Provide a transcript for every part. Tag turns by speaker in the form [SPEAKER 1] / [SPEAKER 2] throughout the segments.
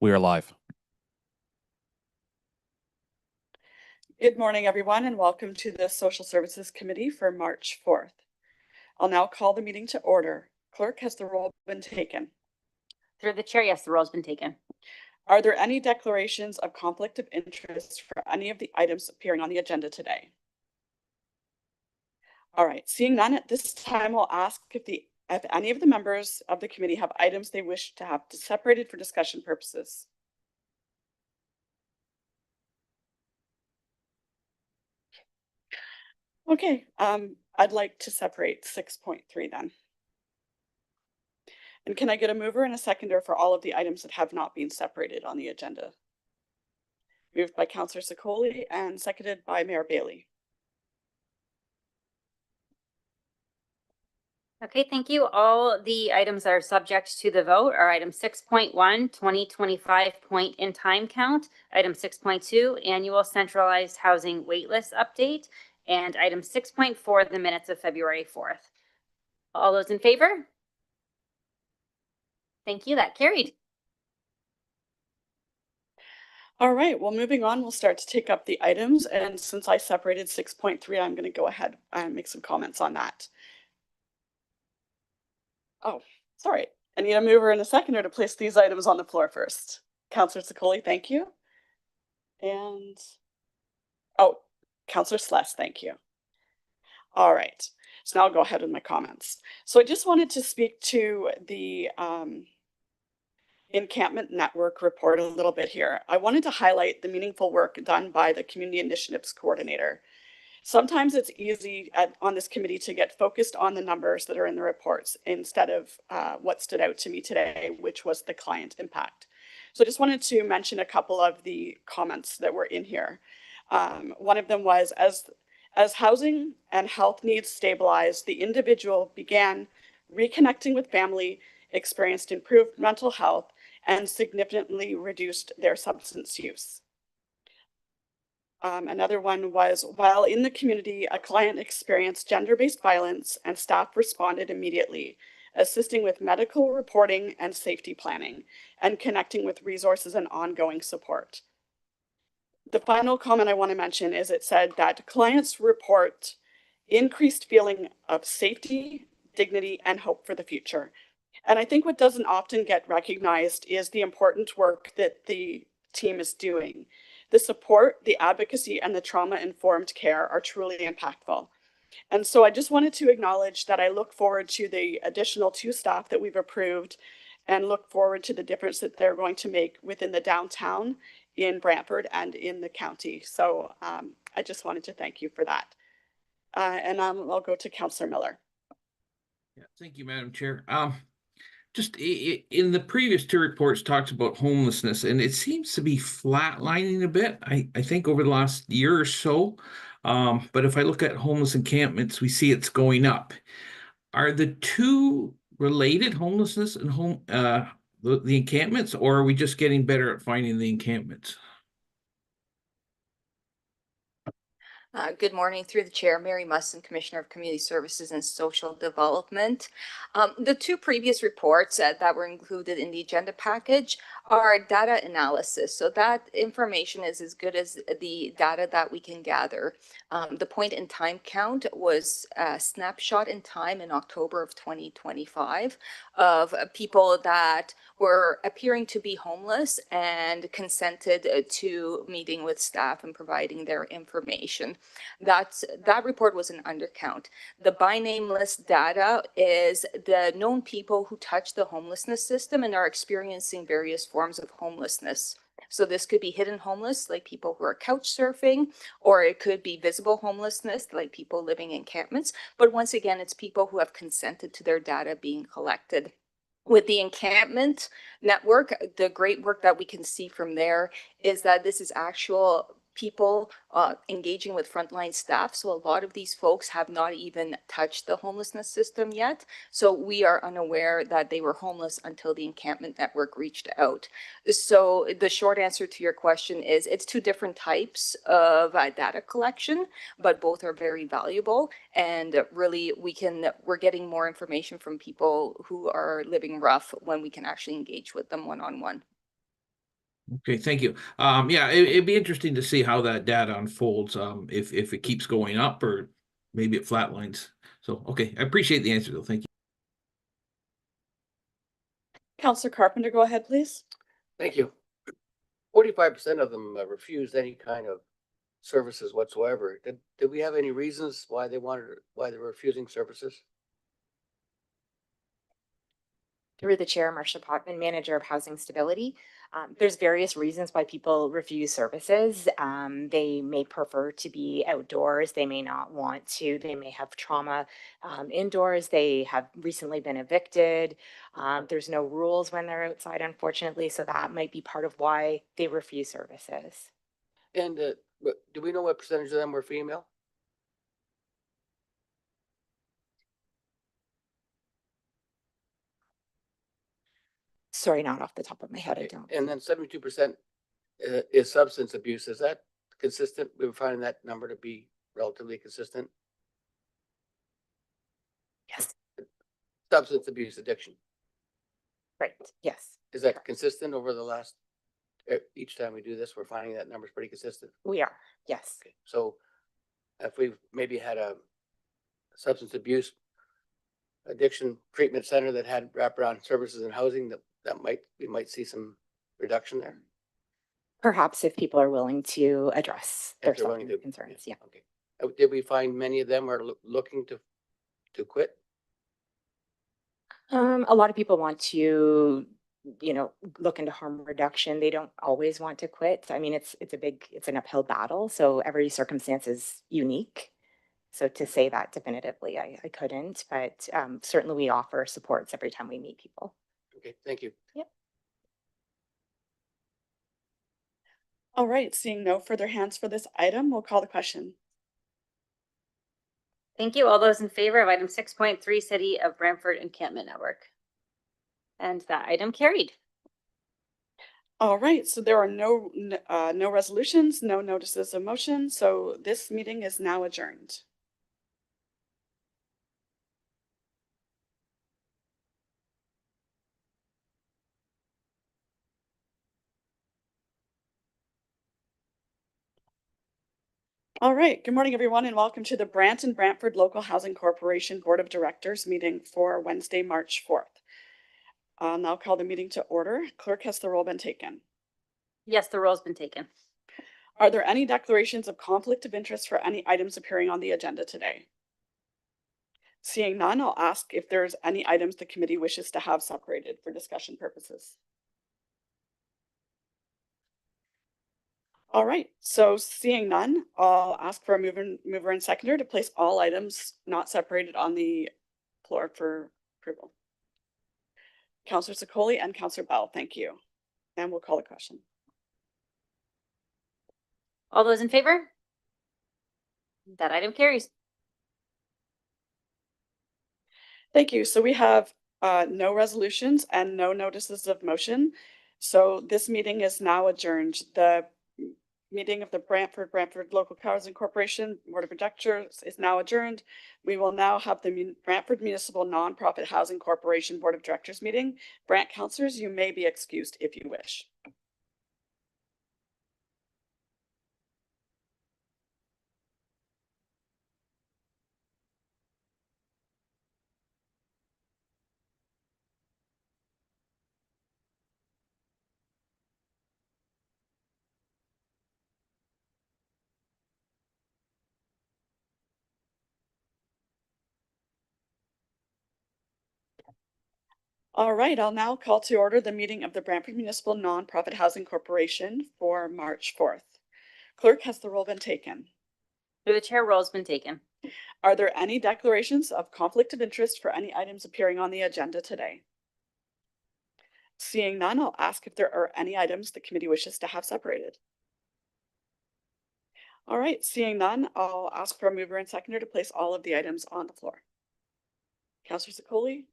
[SPEAKER 1] We are live.
[SPEAKER 2] Good morning, everyone, and welcome to the Social Services Committee for March 4th. I'll now call the meeting to order. Clerk, has the roll been taken?
[SPEAKER 3] Through the chair, yes, the roll has been taken.
[SPEAKER 2] Are there any declarations of conflict of interest for any of the items appearing on the agenda today? All right, seeing none at this time, I'll ask if any of the members of the committee have items they wish to have separated for discussion purposes. Okay, I'd like to separate 6.3 then. And can I get a mover and a seconder for all of the items that have not been separated on the agenda? Moved by Councillor Sicoli and seconded by Mayor Bailey.
[SPEAKER 3] Okay, thank you. All the items that are subject to the vote are item 6.1, 2025 point in time count, item 6.2, annual centralized housing waitlist update, and item 6.4, the minutes of February 4th. All those in favor? Thank you, that carried.
[SPEAKER 2] All right, well, moving on, we'll start to take up the items. And since I separated 6.3, I'm going to go ahead and make some comments on that. Oh, sorry. I need a mover and a seconder to place these items on the floor first. Councillor Sicoli, thank you. And, oh, Councillor Sless, thank you. All right, so now I'll go ahead with my comments. So I just wanted to speak to the Encampment Network report a little bit here. I wanted to highlight the meaningful work done by the Community Initiatives Coordinator. Sometimes it's easy on this committee to get focused on the numbers that are in the reports instead of what stood out to me today, which was the client impact. So I just wanted to mention a couple of the comments that were in here. One of them was, as housing and health needs stabilized, the individual began reconnecting with family, experienced improved mental health, and significantly reduced their substance use. Another one was, while in the community, a client experienced gender-based violence and staff responded immediately, assisting with medical reporting and safety planning, and connecting with resources and ongoing support. The final comment I want to mention is it said that clients report increased feeling of safety, dignity, and hope for the future. And I think what doesn't often get recognized is the important work that the team is doing. The support, the advocacy, and the trauma-informed care are truly impactful. And so I just wanted to acknowledge that I look forward to the additional 2 staff that we've approved and look forward to the difference that they're going to make within the downtown, in Brantford, and in the county. So I just wanted to thank you for that. And I'll go to Councillor Miller.
[SPEAKER 4] Yeah, thank you, Madam Chair. Just in the previous 2 reports talked about homelessness, and it seems to be flatlining a bit, I think, over the last year or so. But if I look at homeless encampments, we see it's going up. Are the 2 related, homelessness and the encampments, or are we just getting better at finding the encampments?
[SPEAKER 5] Good morning, through the chair, Mary Musson, Commissioner of Community Services and Social Development. The 2 previous reports that were included in the agenda package are data analysis. So that information is as good as the data that we can gather. The point in time count was a snapshot in time in October of 2025 of people that were appearing to be homeless and consented to meeting with staff and providing their information. That report was an undercount. The by name list data is the known people who touch the homelessness system and are experiencing various forms of homelessness. So this could be hidden homeless, like people who are couch surfing, or it could be visible homelessness, like people living in encampments. But once again, it's people who have consented to their data being collected. With the encampment network, the great work that we can see from there is that this is actual people engaging with frontline staff. So a lot of these folks have not even touched the homelessness system yet. So we are unaware that they were homeless until the encampment network reached out. So the short answer to your question is it's 2 different types of data collection, but both are very valuable. And really we're getting more information from people who are living rough when we can actually engage with them one-on-one.
[SPEAKER 4] Okay, thank you. Yeah, it'd be interesting to see how that data unfolds, if it keeps going up or maybe it flatlines. So, okay, I appreciate the answer though. Thank you.
[SPEAKER 2] Counselor Carpenter, go ahead, please.
[SPEAKER 1] Thank you. 45% of them refused any kind of services whatsoever. Did we have any reasons why they were refusing services?
[SPEAKER 6] Through the chair, Marcia Potman, manager of housing stability. There's various reasons why people refuse services. They may prefer to be outdoors. They may not want to. They may have trauma indoors. They have recently been evicted. There's no rules when they're outside, unfortunately. So that might be part of why they refuse services.
[SPEAKER 1] And do we know what percentage of them were female?
[SPEAKER 6] Sorry, not off the top of my head, I don't.
[SPEAKER 1] And then 72% is substance abuse. Is that consistent? We were finding that number to be relatively consistent.
[SPEAKER 6] Yes,
[SPEAKER 1] Substance abuse addiction.
[SPEAKER 6] right, yes.
[SPEAKER 1] Is that consistent over the last, each time we do this, we're finding that number's pretty consistent?
[SPEAKER 6] We are, yes.
[SPEAKER 1] Okay, so if we've maybe had a substance abuse addiction treatment center that had wraparound services and housing, we might see some reduction there.
[SPEAKER 6] Perhaps if people are willing to address their
[SPEAKER 1] If they're willing to-
[SPEAKER 6] substance concerns, yeah.
[SPEAKER 1] Okay. Did we find many of them are looking to quit?
[SPEAKER 6] A lot of people want to, look into harm reduction. They don't always want to quit. I mean, it's an uphill battle. So every circumstance is unique. So to say that definitively, I couldn't, but certainly we offer supports every time we meet people.
[SPEAKER 1] Okay, thank you.
[SPEAKER 2] All right, seeing no further hands for this item, we'll call the question.
[SPEAKER 3] Thank you. All those in favor of item 6.3, City of Brantford Encampment Network? And that item carried.
[SPEAKER 2] All right, so there are no resolutions, no notices of motion, so this meeting is now adjourned. All right, good morning, everyone, and welcome to the Brant & Brantford Local Housing Corporation Board of Directors meeting for Wednesday, March 4th. I'll now call the meeting to order. Clerk, has the roll been taken?
[SPEAKER 3] Yes, the roll's been taken.
[SPEAKER 2] Are there any declarations of conflict of interest for any items appearing on the agenda today? Seeing none, I'll ask if there's any items the committee wishes to have separated for discussion purposes. All right, so seeing none, I'll ask for a mover and seconder to place all items not separated on the floor for approval. Councillor Sicoli and Councillor Bell, thank you. And we'll call the question.
[SPEAKER 3] All those in favor? That item carries.
[SPEAKER 2] Thank you. So we have no resolutions and no notices of motion. So this meeting is now adjourned. The meeting of the Brantford Local Housing Corporation Board of Directors is now adjourned. We will now have the Brantford Municipal Nonprofit Housing Corporation Board of Directors meeting. Brant councillors, you may be excused if you wish. All right, I'll now call to order the meeting of the Brantford Municipal Nonprofit Housing Corporation for March 4th. Clerk, has the roll been taken?
[SPEAKER 3] Through the chair, roll's been taken.
[SPEAKER 2] Are there any declarations of conflict of interest for any items appearing on the agenda today? Seeing none, I'll ask if there are any items the committee wishes to have separated. All right, seeing none, I'll ask for a mover and seconder to place all of the items on the floor. Councillor Sicoli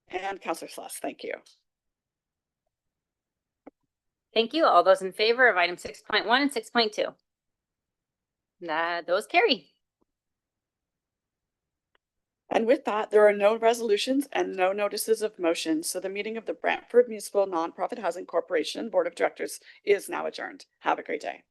[SPEAKER 2] and Councillor Sluss, thank you.
[SPEAKER 3] Thank you. All those in favor of item 6.1 and 6.2? Those carry.
[SPEAKER 2] And with that, there are no resolutions and no notices of motion. So the meeting of the Brantford Municipal Nonprofit Housing Corporation Board of Directors is now adjourned. Have a great day.